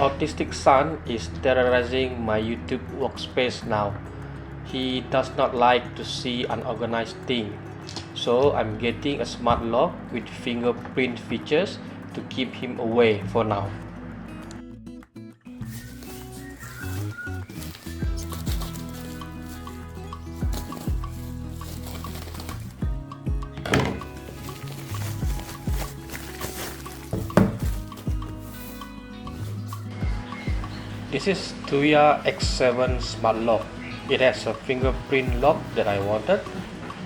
autistic son is terrorizing my YouTube workspace now. He does not like to see unorganized things, so I'm getting a smart lock with fingerprint features to keep him away for now. This is TUYA X7 Smart Lock. It has a fingerprint lock that I wanted,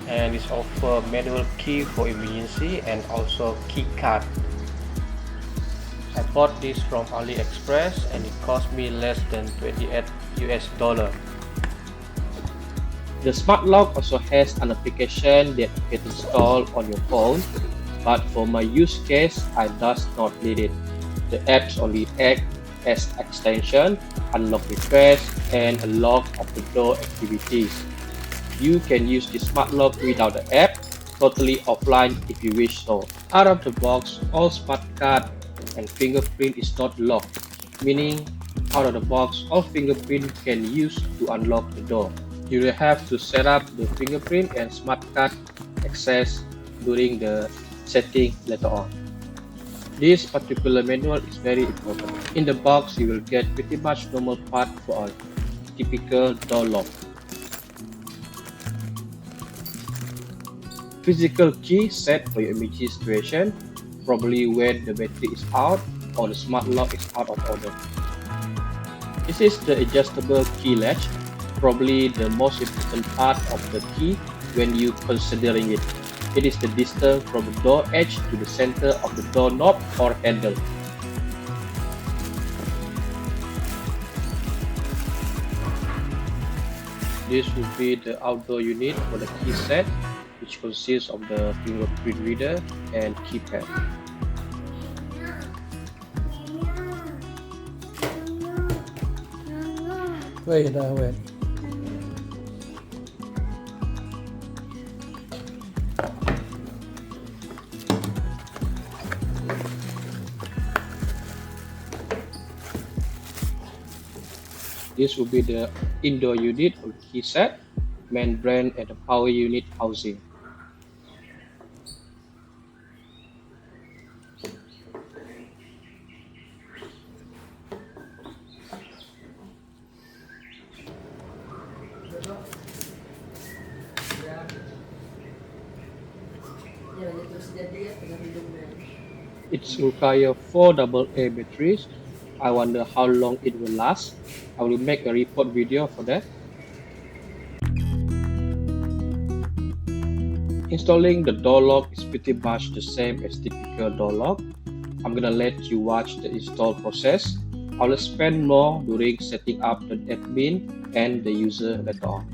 and it's offer manual key for emergency and also key card. I bought this from AliExpress and it cost me less than $28. The smart lock also has an application that you can install on your phone, but for my use case, I does not need it. The apps only act as extension, unlock request, and a log of the door activities. You can use the smart lock without the app, totally offline if you wish so. Out of the box, all smart card and fingerprint is not locked, meaning out of the box, all fingerprint can use to unlock the door. You will have to set up the fingerprint and smart card access during the setting later on. This particular manual is very important. In the box, you will get pretty much normal part for a typical door lock. Physical key set for your emergency situation, probably when the battery is out or the smart lock is out of order. This is the adjustable key latch, probably the most important part of the key when you considering it. It is the distance from the door edge to the center of the door knob or handle. This will be the outdoor unit for the key set, which consists of the fingerprint reader and keypad. Wait. This will be the indoor unit of the key set, main brand and the power unit housing. It requires 4 AA batteries. I wonder how long it will last. I will make a report video for that. Installing the door lock is pretty much the same as typical door lock. I'm gonna let you watch the install process. I will spend more during setting up the admin and the user later on.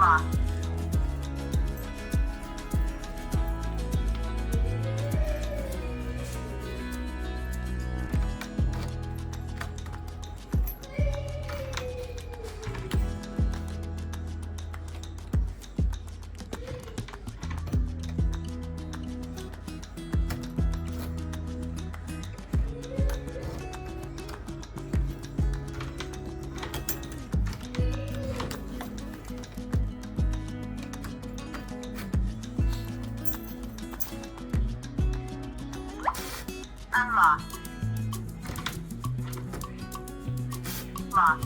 Locked. Unlocked. Locked.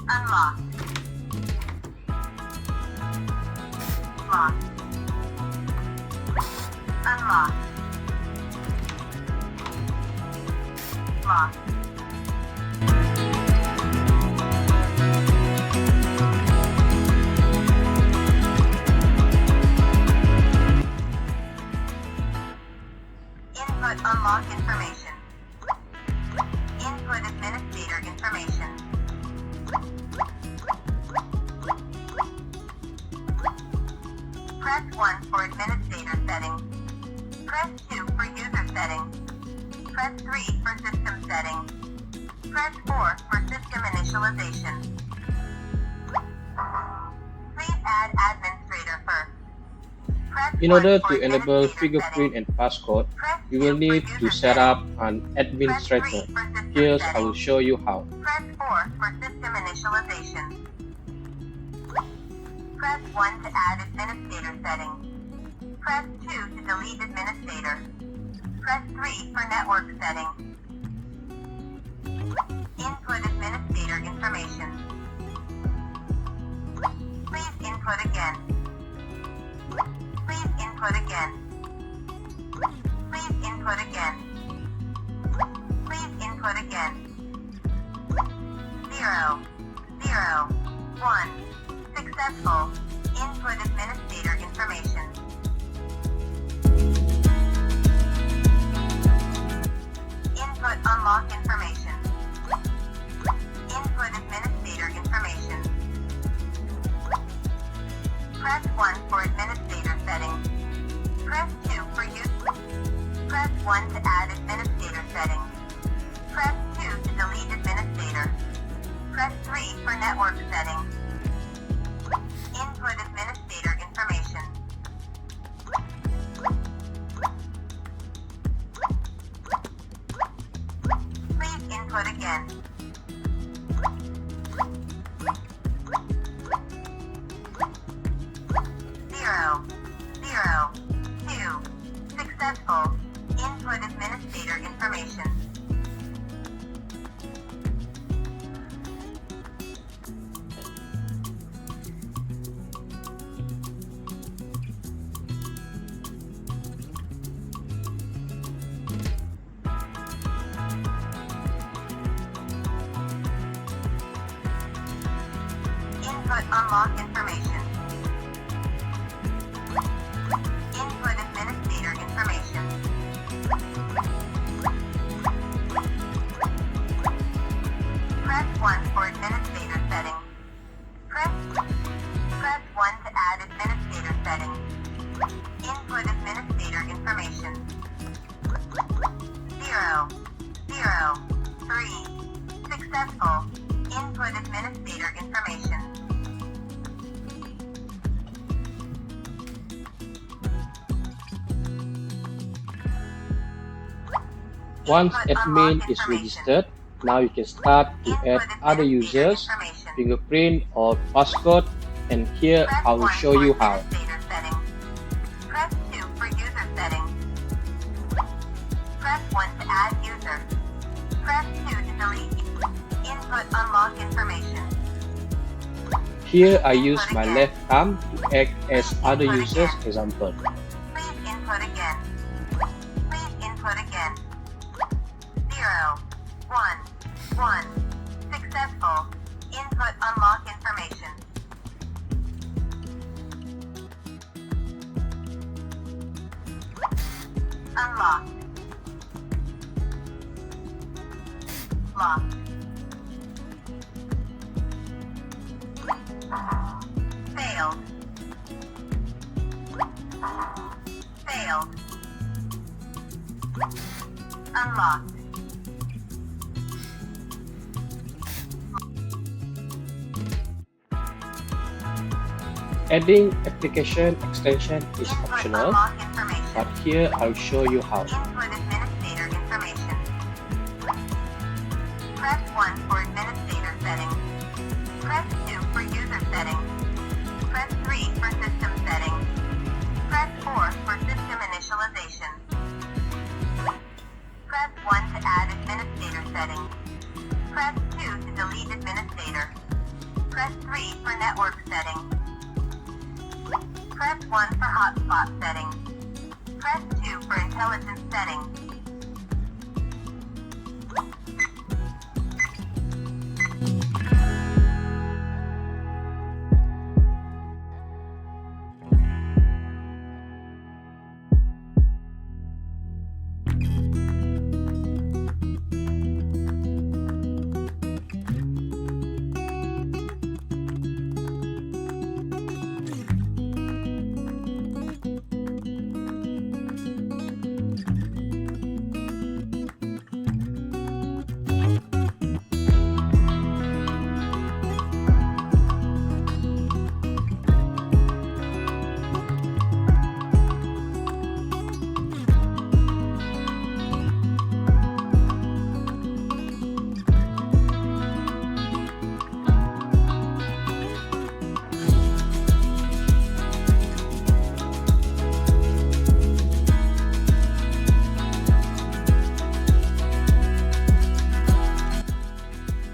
Unlocked. Locked. Unlocked. Locked. Input unlock information. Input administrator information. Press 1 for administrator settings. Press 2 for user settings. Press 3 for system settings. Press 4 for system initialization. Please add administrator first. Press In 1 order for to enable administrator fingerprint settings. and passcode, Press you will 2 for need to user set up settings. an Press 3 administrator. for system Here's I will settings. show you how. Press 4 for system initialization. Press 1 to add administrator settings. Press 2 to delete administrator. Press 3 for network settings. Input administrator information. Please input again. Please input again. Please input again. Please input again. 0, 0, 1. Successful. Input administrator information. Input unlock information. Input administrator information. Press 1 for administrator settings. Press 2 for use. Press 1 to add administrator settings. Press 2 to delete administrator. Press 3 for network settings. Input administrator information. Please input again. Zero, 0, 2. Successful. Input administrator information. Input unlock information. Input administrator information. Press 1 for administrator settings. Press 1 to add administrator settings. Input administrator information. 0, 0, 3. Successful. Input administrator information. Once Input admin unlock is information. registered, now you can start to add Input other administrator users, information. fingerprint or passcode, and here Press I will 1 show for you how. administrator settings. Press 2 for user settings. Press 1 to add user. Press 2 to delete. Input unlock information. Here I use my left thumb to act as other users example. Please input again. Please input again. 0, 1, 1. Successful. Input unlock information. Unlocked. Locked. Failed. Failed. Unlocked. Adding application extension is Input optional, unlock information. but here I'll show you how. Input administrator information. Press 1 for administrator settings. Press 2 for user settings. Press 3 for system settings. Press 4 for system initialization. Press 1 to add administrator settings. Press 2 to delete administrator. Press 3 for network settings. Press 1 for hotspot settings. Press 2 for intelligence settings.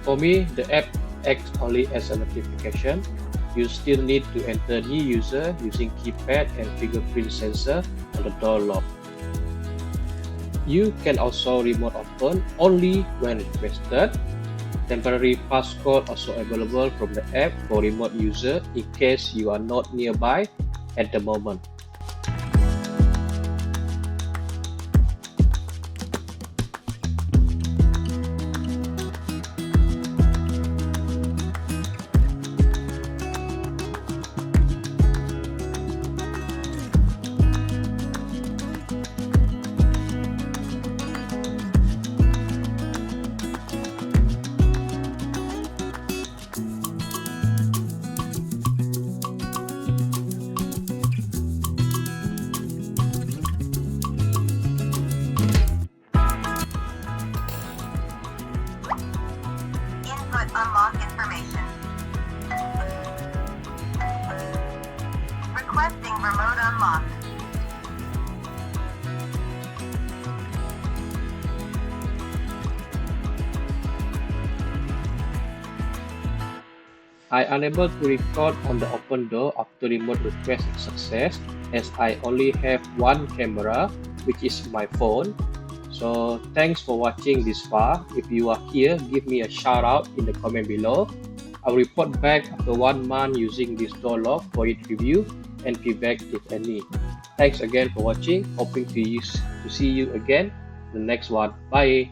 For me, the app acts only as a notification. You still need to enter new user using keypad and fingerprint sensor on the door lock. You can also remote open only when requested. Temporary passcode also available from the app for remote user in case you are not nearby at the moment. Input unlock information. Requesting remote unlock. I unable to record on the open door after remote request success as I only have one camera, which is my phone. So thanks for watching this far. If you are here, give me a shout out in the comment below. I'll report back after 1 month using this door lock for its review and feedback if any. Thanks again for watching. Hoping to see you again in the next one. Bye.